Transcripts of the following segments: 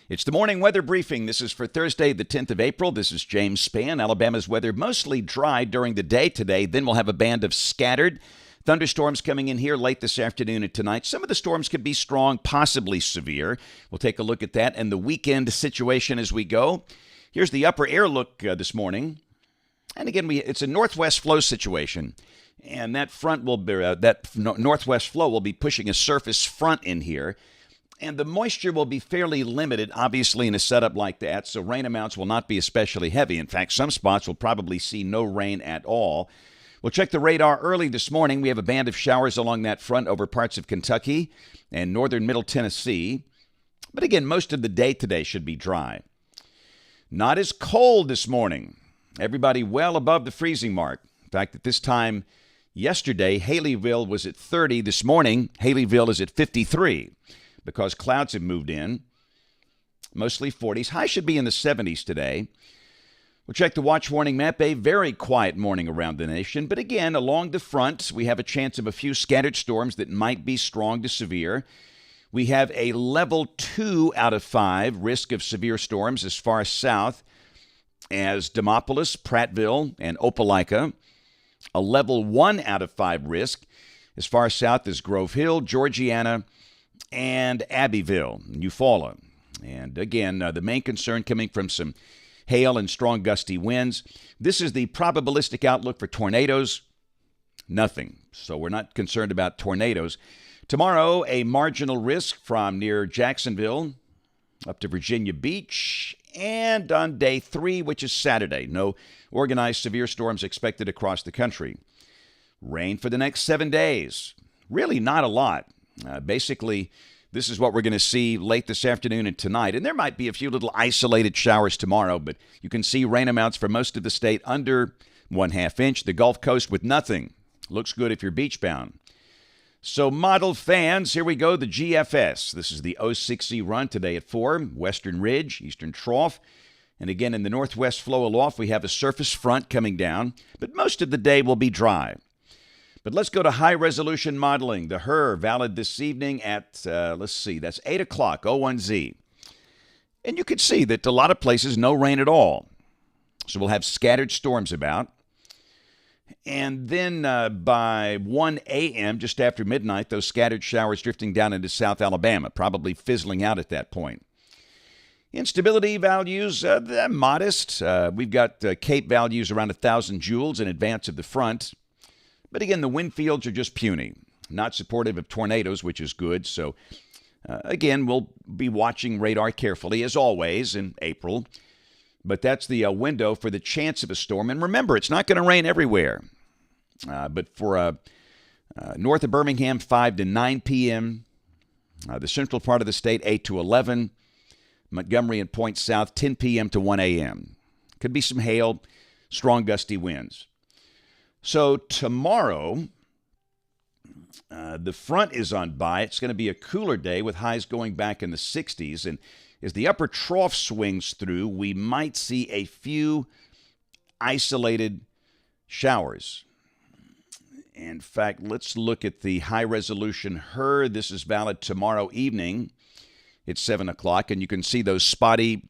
It's the morning weather briefing. This is for Thursday, the 10th of April. This is James Spann. Alabama's weather mostly dry during the day today. Then we'll have a band of scattered thunderstorms coming in here late this afternoon and tonight. Some of the storms could be strong, possibly severe. We'll take a look at that and the weekend situation as we go. Here's the upper air look this morning. And again, it's a northwest flow situation. And that front will be, northwest flow will be pushing a surface front in here. And the moisture will be fairly limited, obviously, in a setup like that, so rain amounts will not be especially heavy. In fact, some spots will probably see no rain at all. We'll check the radar early this morning. We have a band of showers along that front over parts of Kentucky and northern Middle Tennessee. But again, most of the day today should be dry. Not as cold this morning. Everybody well above the freezing mark. In fact, at this time yesterday, Haleyville was at 30. This morning, Haleyville is at 53. Because clouds have moved in, mostly 40s. High should be in the 70s today. We'll check the watch warning map. A very quiet morning around the nation. But again, along the front, we have a chance of a few scattered storms that might be strong to severe. We have a level 2 out of 5 risk of severe storms as far south as Demopolis, Prattville, and Opelika. A level 1 out of 5 risk as far south as Grove Hill, Georgiana, and Abbeville, Eufaula. And again, the main concern coming from some hail and strong gusty winds. This is the probabilistic outlook for tornadoes. Nothing. So we're not concerned about tornadoes. Tomorrow, a marginal risk from near Jacksonville up to Virginia Beach. And on day 3, which is Saturday, no organized severe storms expected across the country. Rain for the next 7 days. Really not a lot. Basically, this is what we're going to see late this afternoon and tonight. And there might be a few little isolated showers tomorrow, but you can see rain amounts for most of the state under 1/2 inch. The Gulf Coast with nothing. Looks good if you're beach bound. So model fans, here we go, the GFS. This is the 06Z run today at 4, Western Ridge, Eastern Trough. And again, in the northwest flow aloft, we have a surface front coming down, but most of the day will be dry. But let's go to high-resolution modeling. The HRRR valid this evening at, that's 8 o'clock, O1Z. And you can see that a lot of places, no rain at all. So we'll have scattered storms about. And then by 1 a.m., just after midnight, those scattered showers drifting down into South Alabama, probably fizzling out at that point. Instability values, they're modest. We've got Cape values around 1,000 joules in advance of the front. But again, the wind fields are just puny, not supportive of tornadoes, which is good. So, again, we'll be watching radar carefully, as always, in April. But that's the window for the chance of a storm. And remember, it's not going to rain everywhere. But for north of Birmingham, 5 to 9 p.m., the central part of the state, 8 to 11, Montgomery and Point South, 10 p.m. to 1 a.m. Could be some hail, strong gusty winds. So tomorrow, the front is on by. It's going to be a cooler day with highs going back in the 60s. And as the upper trough swings through, we might see a few isolated showers. In fact, let's look at the high-resolution HRRR. This is valid tomorrow evening at 7 o'clock, and you can see those spotty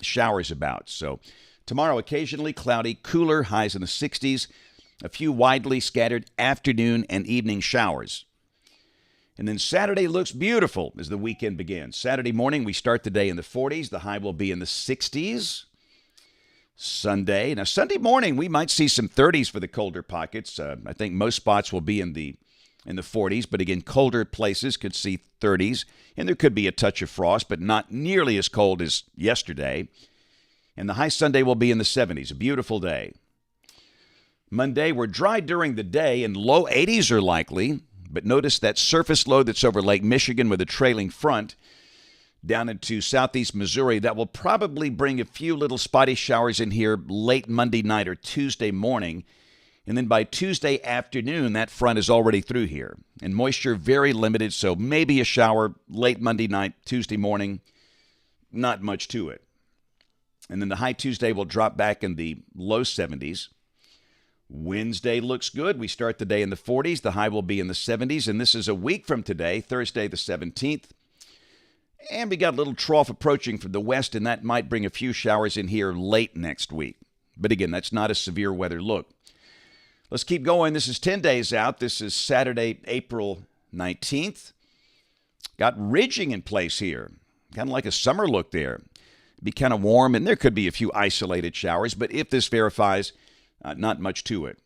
showers about. So tomorrow, occasionally cloudy, cooler, highs in the 60s. A few widely scattered afternoon and evening showers. And then Saturday looks beautiful as the weekend begins. Saturday morning, we start the day in the 40s. The high will be in the 60s. Sunday. Now, Sunday morning, we might see some 30s for the colder pockets. I think most spots will be in the 40s. But again, colder places could see 30s. And there could be a touch of frost, but not nearly as cold as yesterday. And the high Sunday will be in the 70s. A beautiful day. Monday, we're dry during the day and low 80s are likely, but notice that surface low that's over Lake Michigan with a trailing front down into southeast Missouri. That will probably bring a few little spotty showers in here late Monday night or Tuesday morning. And then by Tuesday afternoon, that front is already through here. And moisture very limited, so maybe a shower late Monday night, Tuesday morning. Not much to it. And then the high Tuesday will drop back in the low 70s. Wednesday looks good. We start the day in the 40s. The high will be in the 70s. And this is a week from today, Thursday the 17th. And we got a little trough approaching from the west, and that might bring a few showers in here late next week. But again, that's not a severe weather look. Let's keep going. This is 10 days out. This is Saturday, April 19th. Got ridging in place here. Kind of like a summer look there. Be kind of warm, and there could be a few isolated showers, but if this verifies, not much to it.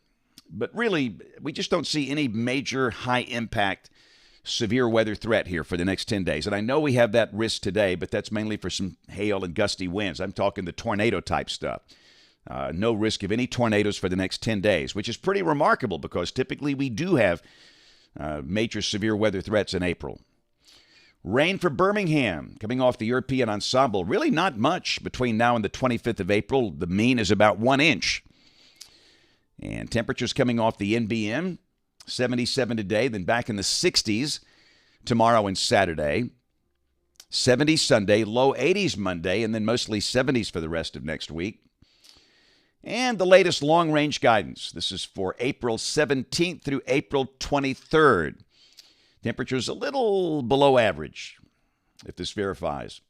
But really, we just don't see any major high-impact severe weather threat here for the next 10 days. And I know we have that risk today, but that's mainly for some hail and gusty winds. I'm talking the tornado-type stuff. No risk of any tornadoes for the next 10 days, which is pretty remarkable because typically we do have major severe weather threats in April. Rain for Birmingham, coming off the European ensemble. Really not much between now and the 25th of April. The mean is about 1 inch. And temperatures coming off the NBM, 77 today, then back in the 60s tomorrow and Saturday. 70s Sunday, low 80s Monday, and then mostly 70s for the rest of next week. And the latest long-range guidance. This is for April 17th through April 23rd. Temperatures a little below average, if this verifies.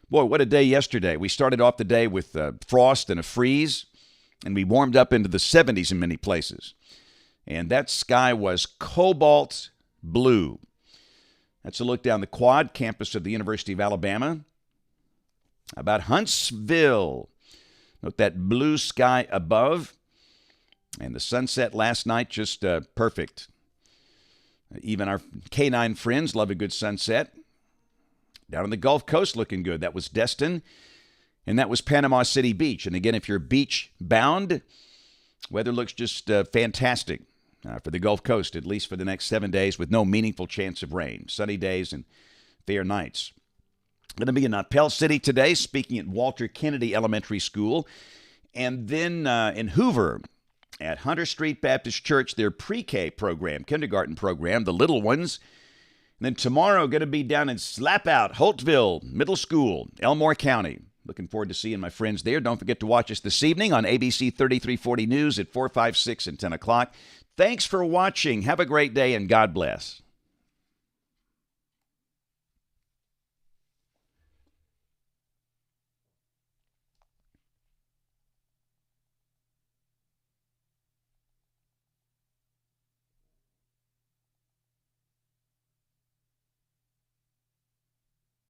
Boy, what a day yesterday. We started off the day with frost and a freeze, and we warmed up into the 70s in many places. And that sky was cobalt blue. That's a look down the Quad campus of the University of Alabama. About Huntsville. Note that blue sky above. And the sunset last night, just perfect. Even our K9 friends love a good sunset. Down on the Gulf Coast looking good. That was Destin, and that was Panama City Beach. And again, if you're beach bound, weather looks just fantastic for the Gulf Coast, at least for the next 7 days, with no meaningful chance of rain. Sunny days and fair nights. Going to be in Pell City today, speaking at Walter Kennedy Elementary School. And then in Hoover, at Hunter Street Baptist Church, their pre-K program, kindergarten program, the little ones. And then tomorrow, going to be down in Slapout, Holtville Middle School, Elmore County. Looking forward to seeing my friends there. Don't forget to watch us this evening on ABC 3340 News at 4, 5, 6, and 10 o'clock. Thanks for watching. Have a great day, and God bless.